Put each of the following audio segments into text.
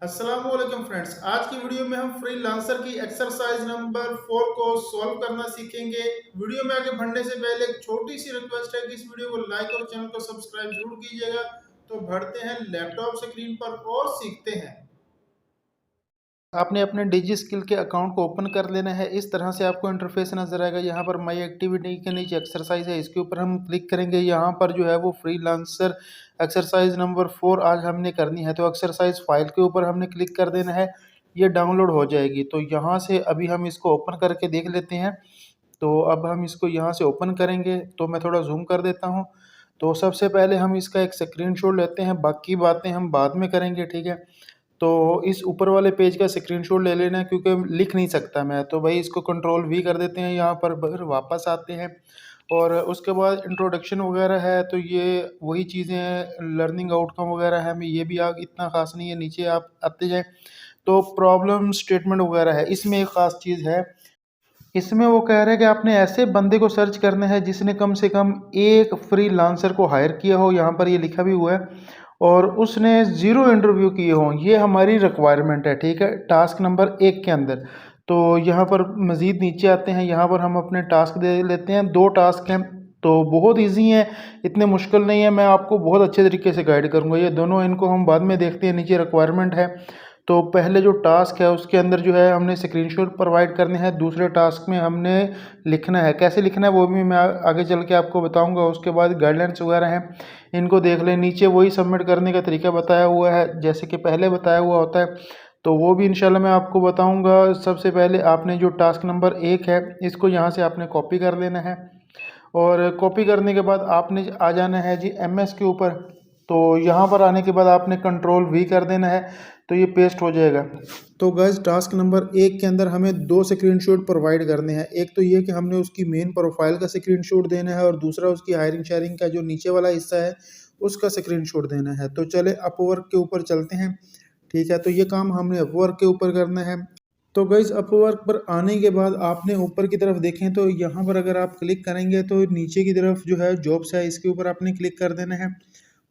अस्सलामुअलैकुम फ्रेंड्स, आज की वीडियो में हम फ्रीलांसर की एक्सरसाइज नंबर 4 को सॉल्व करना सीखेंगे। वीडियो में आगे बढ़ने से पहले एक छोटी सी रिक्वेस्ट है कि इस वीडियो को लाइक और चैनल को सब्सक्राइब जरूर कीजिएगा। तो बढ़ते हैं लैपटॉप स्क्रीन पर और सीखते हैं। आपने अपने डिजी स्किल के अकाउंट को ओपन कर लेना है। इस तरह से आपको इंटरफेस नजर आएगा। यहाँ पर माई एक्टिविटी के नीचे एक्सरसाइज है, इसके ऊपर हम क्लिक करेंगे। यहाँ पर जो है वो फ्रीलांसर एक्सरसाइज नंबर 4 आज हमने करनी है। तो एक्सरसाइज फाइल के ऊपर हमने क्लिक कर देना है, ये डाउनलोड हो जाएगी। तो यहाँ से अभी हम इसको ओपन करके देख लेते हैं। तो अब हम इसको यहाँ से ओपन करेंगे, तो मैं थोड़ा जूम कर देता हूँ। तो सबसे पहले हम इसका एक स्क्रीनशॉट लेते हैं, बाकी बातें हम बाद में करेंगे, ठीक है। तो इस ऊपर वाले पेज का स्क्रीनशॉट ले लेना है, क्योंकि लिख नहीं सकता मैं, तो भाई इसको कंट्रोल वी कर देते हैं। यहाँ पर फिर वापस आते हैं और उसके बाद इंट्रोडक्शन वगैरह है, तो ये वही चीज़ें हैं। लर्निंग आउटकम वगैरह है, मैं ये भी आग इतना ख़ास नहीं है। नीचे आप आते जाएँ तो प्रॉब्लम स्टेटमेंट वगैरह है, इसमें एक ख़ास चीज़ है। इसमें वो कह रहे हैं कि आपने ऐसे बंदे को सर्च करना है जिसने कम से कम एक फ्रीलांसर को हायर किया हो, यहाँ पर ये लिखा भी हुआ है, और उसने ज़ीरो इंटरव्यू किए हों। ये हमारी रिक्वायरमेंट है, ठीक है, टास्क नंबर 1 के अंदर। तो यहाँ पर मज़ीद नीचे आते हैं, यहाँ पर हम अपने टास्क दे लेते हैं। 2 टास्क हैं, तो बहुत इजी हैं, इतने मुश्किल नहीं है। मैं आपको बहुत अच्छे तरीके से गाइड करूँगा। ये दोनों, इनको हम बाद में देखते हैं। नीचे रिक्वायरमेंट है, तो पहले जो टास्क है उसके अंदर जो है हमने स्क्रीनशॉट प्रोवाइड करने हैं। दूसरे टास्क में हमने लिखना है, कैसे लिखना है वो भी मैं आगे चल के आपको बताऊंगा। उसके बाद गाइडलाइंस वगैरह हैं, इनको देख लें। नीचे वही सबमिट करने का तरीका बताया हुआ है जैसे कि पहले बताया हुआ होता है, तो वो भी इंशाल्लाह मैं आपको बताऊंगा। सबसे पहले आपने जो टास्क नंबर 1 है, इसको यहाँ से आपने कॉपी कर लेना है, और कॉपी करने के बाद आपने आ जाना है जी एमएस के ऊपर। तो यहाँ पर आने के बाद आपने कंट्रोल वी कर देना है, तो ये पेस्ट हो जाएगा। तो गैस टास्क नंबर 1 के अंदर हमें 2 स्क्रीनशॉट प्रोवाइड करने हैं। एक तो ये कि हमने उसकी मेन प्रोफाइल का स्क्रीनशॉट देना है, और दूसरा उसकी हायरिंग शेयरिंग का जो नीचे वाला हिस्सा है उसका स्क्रीनशॉट देना है। तो चले अपवर्क के ऊपर चलते हैं, ठीक है। तो ये काम हमने अपवर्क के ऊपर करना है। तो गाइस अपवर्क पर आने के बाद आपने ऊपर की तरफ देखें तो यहाँ पर अगर आप क्लिक करेंगे तो नीचे की तरफ जो है जॉब्स है, इसके ऊपर आपने क्लिक कर देना है।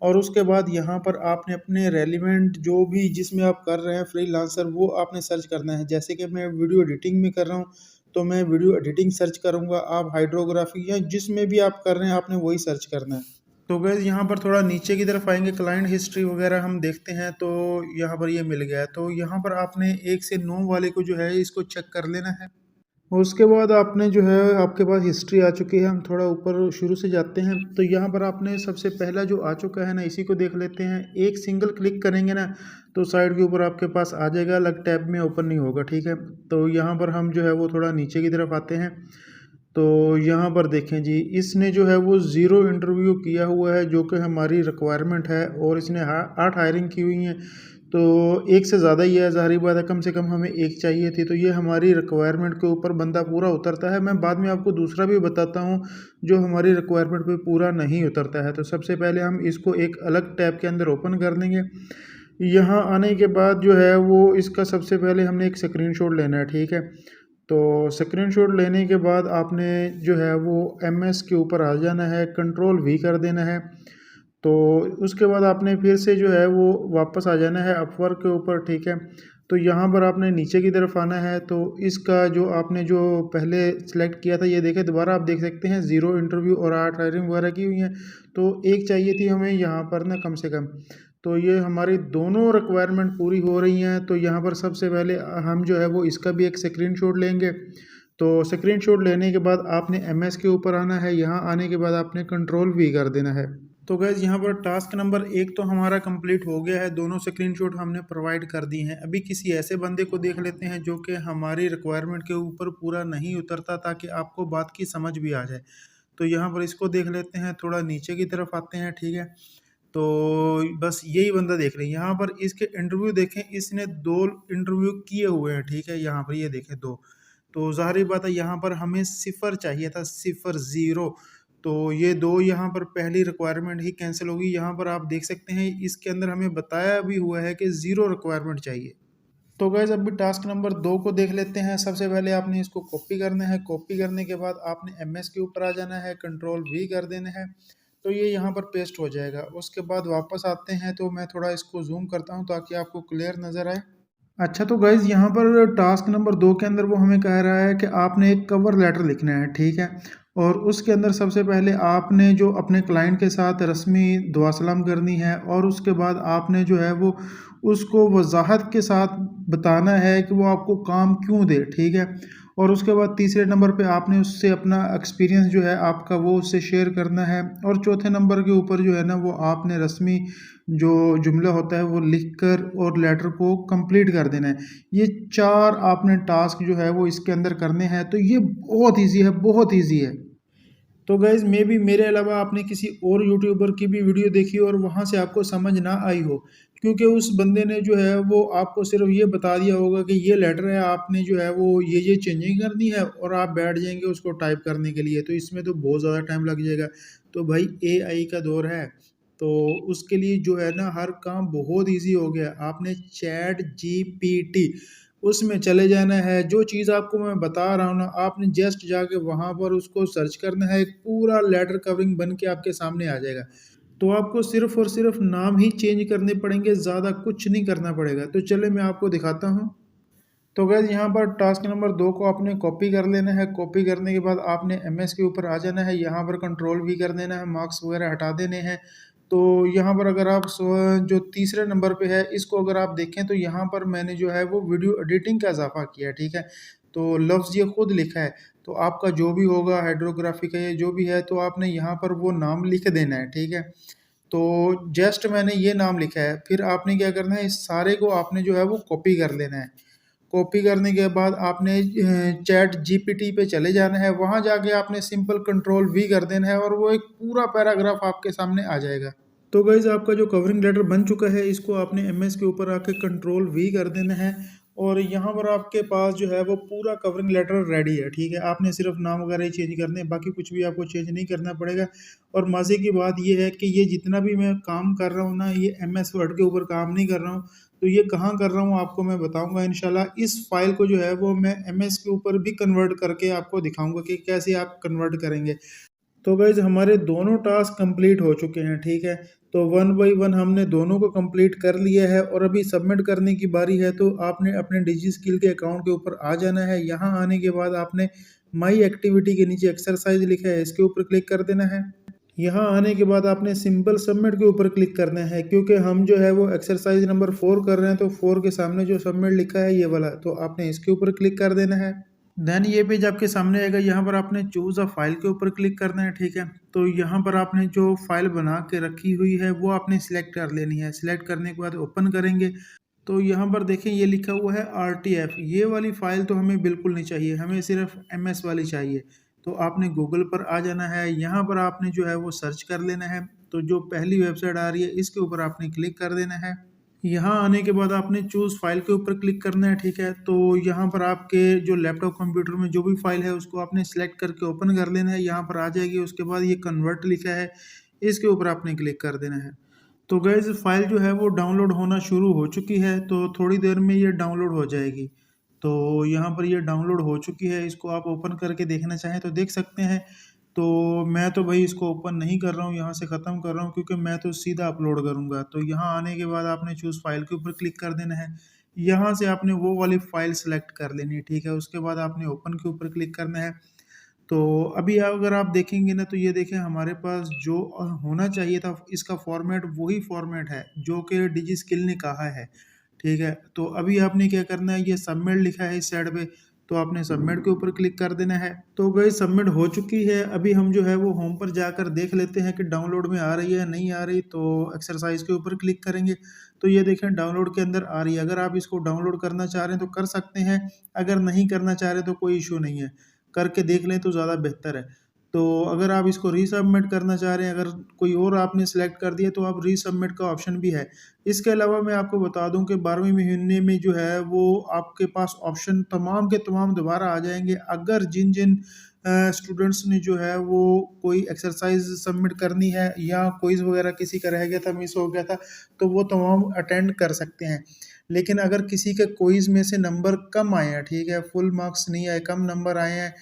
और उसके बाद यहाँ पर आपने अपने रेलिवेंट जो भी जिसमें आप कर रहे हैं फ्रीलांसर, वो आपने सर्च करना है। जैसे कि मैं वीडियो एडिटिंग में कर रहा हूँ, तो मैं वीडियो एडिटिंग सर्च करूँगा। आप हाइड्रोग्राफी या जिसमें भी आप कर रहे हैं आपने वही सर्च करना है। तो गैस यहाँ पर थोड़ा नीचे की तरफ आएंगे, क्लाइंट हिस्ट्री वगैरह हम देखते हैं, तो यहाँ पर ये मिल गया है। तो यहाँ पर आपने 1 से 9 वाले को जो है इसको चेक कर लेना है। उसके बाद आपने जो है आपके पास हिस्ट्री आ चुकी है। हम थोड़ा ऊपर शुरू से जाते हैं, तो यहाँ पर आपने सबसे पहला जो आ चुका है ना, इसी को देख लेते हैं। एक सिंगल क्लिक करेंगे ना तो साइड के ऊपर आपके पास आ जाएगा, अलग टैब में ओपन नहीं होगा, ठीक है। तो यहाँ पर हम जो है वो थोड़ा नीचे की तरफ आते हैं। तो यहाँ पर देखें जी, इसने जो है वो ज़ीरो इंटरव्यू किया हुआ है, जो कि हमारी रिक्वायरमेंट है, और इसने 8 हायरिंग की हुई हैं। तो एक से ज़्यादा ही है, ज़ाहिर बात है, कम से कम हमें एक चाहिए थी। तो ये हमारी रिक्वायरमेंट के ऊपर बंदा पूरा उतरता है। मैं बाद में आपको दूसरा भी बताता हूँ जो हमारी रिक्वायरमेंट पे पूरा नहीं उतरता है। तो सबसे पहले हम इसको एक अलग टैब के अंदर ओपन कर देंगे। यहाँ आने के बाद जो है वो इसका सबसे पहले हमने एक स्क्रीनशॉट लेना है, ठीक है। तो स्क्रीनशॉट लेने के बाद आपने जो है वो एमएस के ऊपर आ जाना है, कंट्रोल वी कर देना है। तो उसके बाद आपने फिर से जो है वो वापस आ जाना है अपवर्क के ऊपर, ठीक है। तो यहाँ पर आपने नीचे की तरफ आना है। तो इसका जो आपने जो पहले सेलेक्ट किया था, ये देखें दोबारा आप देख सकते हैं, ज़ीरो इंटरव्यू और 8 हायरिंग वगैरह की हुई हैं। तो एक चाहिए थी हमें यहाँ पर ना, कम से कम। तो ये हमारी दोनों रिक्वायरमेंट पूरी हो रही हैं। तो यहाँ पर सबसे पहले हम जो है वो इसका भी एक स्क्रीनशॉट लेंगे। तो स्क्रीनशॉट लेने के बाद आपने एमएस के ऊपर आना है। यहाँ आने के बाद आपने कंट्रोल वी कर देना है। तो गैस यहाँ पर टास्क नंबर 1 तो हमारा कंप्लीट हो गया है, दोनों स्क्रीनशॉट हमने प्रोवाइड कर दी हैं। अभी किसी ऐसे बंदे को देख लेते हैं जो कि हमारी रिक्वायरमेंट के ऊपर पूरा नहीं उतरता, ताकि आपको बात की समझ भी आ जाए। तो यहाँ पर इसको देख लेते हैं, थोड़ा नीचे की तरफ आते हैं, ठीक है। तो बस यही बंदा देख रहे हैं। यहाँ पर इसके इंटरव्यू देखें, इसने 2 इंटरव्यू किए हुए हैं, ठीक है। यहाँ पर ये देखें 2। तो ज़ाहिर बात है यहाँ पर हमें 0 चाहिए था, 0 ज़ीरो। तो ये 2 यहाँ पर पहली रिक्वायरमेंट ही कैंसिल होगी। यहाँ पर आप देख सकते हैं इसके अंदर हमें बताया भी हुआ है कि ज़ीरो रिक्वायरमेंट चाहिए। तो गैस अभी टास्क नंबर 2 को देख लेते हैं। सबसे पहले आपने इसको कॉपी करना है। कॉपी करने के बाद आपने एमएस के ऊपर आ जाना है, कंट्रोल वी कर देना है। तो ये यहाँ पर पेस्ट हो जाएगा। उसके बाद वापस आते हैं, तो मैं थोड़ा इसको जूम करता हूँ ताकि आपको क्लियर नज़र आए। अच्छा, तो गाइज़ यहाँ पर टास्क नंबर 2 के अंदर वो हमें कह रहा है कि आपने एक कवर लेटर लिखना है, ठीक है? और उसके अंदर सबसे पहले आपने जो अपने क्लाइंट के साथ रस्मी दुआ सलाम करनी है, और उसके बाद आपने जो है वो उसको वज़ाहत के साथ बताना है कि वो आपको काम क्यों दे, ठीक है? और उसके बाद तीसरे नंबर पे आपने उससे अपना एक्सपीरियंस जो है आपका वो उससे शेयर करना है, और चौथे नंबर के ऊपर जो है ना वो आपने रस्मी जो जुमला होता है वो लिखकर और लेटर को कंप्लीट कर देना है। ये 4 आपने टास्क जो है वो इसके अंदर करने हैं, तो ये बहुत ईज़ी है, बहुत ईज़ी है। तो गाइज़ मे बी मेरे अलावा आपने किसी और यूट्यूबर की भी वीडियो देखी और वहाँ से आपको समझ ना आई हो, क्योंकि उस बंदे ने जो है वो आपको सिर्फ ये बता दिया होगा कि ये लेटर है, आपने जो है वो ये चेंजिंग करनी है, और आप बैठ जाएंगे उसको टाइप करने के लिए, तो इसमें तो बहुत ज़्यादा टाइम लग जाएगा। तो भाई एआई का दौर है, तो उसके लिए जो है ना हर काम बहुत ईजी हो गया। आपने चैट जीपीटी उसमें चले जाना है, जो चीज़ आपको मैं बता रहा हूँ ना, आपने जस्ट जाके वहाँ पर उसको सर्च करना है, एक पूरा लेटर कवरिंग बन के आपके सामने आ जाएगा। तो आपको सिर्फ़ और सिर्फ़ नाम ही चेंज करने पड़ेंगे, ज़्यादा कुछ नहीं करना पड़ेगा। तो चलिए मैं आपको दिखाता हूँ। तो गाइज़ यहाँ पर टास्क नंबर 2 को आपने कॉपी कर लेना है। कॉपी करने के बाद आपने एमएस के ऊपर आ जाना है, यहाँ पर कंट्रोल वी कर देना है, मार्क्स वगैरह हटा देने हैं। तो यहाँ पर अगर आप जो तीसरे नंबर पे है, इसको अगर आप देखें तो यहाँ पर मैंने जो है वो वीडियो एडिटिंग का इजाफ़ा किया है, ठीक है? तो लफ्ज़ ये खुद लिखा है, तो आपका जो भी होगा हाइड्रोग्राफी का या जो भी है, तो आपने यहाँ पर वो नाम लिख देना है, ठीक है? तो जस्ट मैंने ये नाम लिखा है, फिर आपने क्या करना है, इस सारे को आपने जो है वो कॉपी कर लेना है। कॉपी करने के बाद आपने चैट जीपीटी पे चले जाना है, वहाँ जाके आपने सिंपल कंट्रोल वी कर देना है, और वो एक पूरा पैराग्राफ आपके सामने आ जाएगा। तो गाइज़ आपका जो कवरिंग लेटर बन चुका है, इसको आपने एमएस के ऊपर आके कंट्रोल वी कर देना है, और यहाँ पर आपके पास जो है वो पूरा कवरिंग लेटर रेडी है, ठीक है? आपने सिर्फ नाम वगैरह ही चेंज करने हैं, बाकी कुछ भी आपको चेंज नहीं करना पड़ेगा। और मज़े की बात ये है कि ये जितना भी मैं काम कर रहा हूँ ना, ये एमएस वर्ड के ऊपर काम नहीं कर रहा हूँ, तो ये कहाँ कर रहा हूँ आपको मैं बताऊँगा इंशाल्लाह। इस फाइल को जो है वो मैं एमएस के ऊपर भी कन्वर्ट करके आपको दिखाऊँगा कि कैसे आप कन्वर्ट करेंगे। तो गाइज़ हमारे दोनों टास्क कंप्लीट हो चुके हैं, ठीक है? तो वन बाई वन हमने दोनों को कंप्लीट कर लिया है, और अभी सबमिट करने की बारी है। तो आपने अपने डिजी स्किल के अकाउंट के ऊपर आ जाना है। यहाँ आने के बाद आपने माई एक्टिविटी के नीचे एक्सरसाइज लिखा है, इसके ऊपर क्लिक कर देना है। यहाँ आने के बाद आपने सिंपल सबमिट के ऊपर क्लिक करना है, क्योंकि हम जो है वो एक्सरसाइज नंबर 4 कर रहे हैं, तो 4 के सामने जो सबमिट लिखा है ये वाला, तो आपने इसके ऊपर क्लिक कर देना है। देन ये पेज आपके सामने आएगा, यहाँ पर आपने चूज़ अ फाइल के ऊपर क्लिक करना है, ठीक है? तो यहाँ पर आपने जो फाइल बना के रखी हुई है वो आपने सिलेक्ट कर लेनी है। सिलेक्ट करने के बाद ओपन करेंगे, तो यहाँ पर देखें ये लिखा हुआ है RTF, ये वाली फ़ाइल तो हमें बिल्कुल नहीं चाहिए, हमें सिर्फ MS वाली चाहिए। तो आपने गूगल पर आ जाना है, यहाँ पर आपने जो है वो सर्च कर लेना है। तो जो पहली वेबसाइट आ रही है इसके ऊपर आपने क्लिक कर देना है। यहाँ आने के बाद आपने चूज़ फाइल के ऊपर क्लिक करना है, ठीक है? तो यहाँ पर आपके जो लैपटॉप कंप्यूटर में जो भी फाइल है उसको आपने सेलेक्ट करके ओपन कर लेना है, यहाँ पर आ जाएगी। उसके बाद ये कन्वर्ट लिखा है, इसके ऊपर आपने क्लिक कर देना है। तो गाइज़ फाइल जो है वो डाउनलोड होना शुरू हो चुकी है, तो थोड़ी देर में ये डाउनलोड हो जाएगी। तो यहाँ पर ये डाउनलोड हो चुकी है, इसको आप ओपन करके देखना चाहें तो देख सकते हैं। तो मैं तो भाई इसको ओपन नहीं कर रहा हूँ, यहाँ से ख़त्म कर रहा हूँ, क्योंकि मैं तो सीधा अपलोड करूँगा। तो यहाँ आने के बाद आपने चूज़ फाइल के ऊपर क्लिक कर देना है। यहाँ से आपने वो वाली फ़ाइल सेलेक्ट कर लेनी है, ठीक है? उसके बाद आपने ओपन के ऊपर क्लिक करना है। तो अभी अगर आप देखेंगे ना, तो ये देखें हमारे पास जो होना चाहिए था इसका फॉर्मेट वही फॉर्मेट है जो कि डिजी स्किल ने कहा है, ठीक है? तो अभी आपने क्या करना है, ये सबमिट लिखा है इस साइड पे, तो आपने सबमिट के ऊपर क्लिक कर देना है। तो गाइस सबमिट हो चुकी है। अभी हम जो है वो होम पर जाकर देख लेते हैं कि डाउनलोड में आ रही है नहीं आ रही। तो एक्सरसाइज के ऊपर क्लिक करेंगे, तो ये देखें डाउनलोड के अंदर आ रही है। अगर आप इसको डाउनलोड करना चाह रहे हैं तो कर सकते हैं, अगर नहीं करना चाह रहे तो कोई इशू नहीं है, करके देख लें तो ज़्यादा बेहतर है। तो अगर आप इसको रीसबमिट करना चाह रहे हैं, अगर कोई और आपने सेलेक्ट कर दिया तो आप रीसबमिट का ऑप्शन भी है। इसके अलावा मैं आपको बता दूं कि 12वें महीने में जो है वो आपके पास ऑप्शन तमाम के तमाम दोबारा आ जाएंगे। अगर जिन जिन स्टूडेंट्स ने जो है वो कोई एक्सरसाइज सबमिट करनी है या क्विज़ वगैरह किसी का रह गया था, मिस हो गया था, तो वो तमाम अटेंड कर सकते हैं। लेकिन अगर किसी के क्विज़ में से नंबर कम आए हैं, ठीक है, फुल मार्क्स नहीं आए, कम नंबर आए हैं,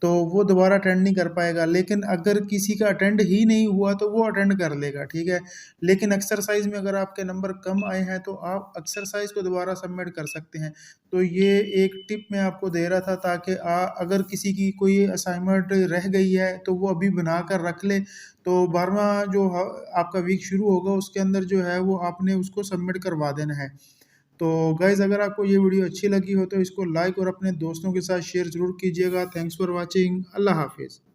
तो वो दोबारा अटेंड नहीं कर पाएगा। लेकिन अगर किसी का अटेंड ही नहीं हुआ तो वो अटेंड कर लेगा, ठीक है। लेकिन एक्सरसाइज में अगर आपके नंबर कम आए हैं तो आप एक्सरसाइज को दोबारा सबमिट कर सकते हैं। तो ये एक टिप मैं आपको दे रहा था, ताकि अगर किसी की कोई असाइनमेंट रह गई है तो वो अभी बना कर रख ले, तो 12वां जो आपका वीक शुरू होगा उसके अंदर जो है वो आपने उसको सबमिट करवा देना है। तो गाइज़, अगर आपको ये वीडियो अच्छी लगी हो तो इसको लाइक और अपने दोस्तों के साथ शेयर ज़रूर कीजिएगा। Thanks for watching. अल्लाह हाफिज़।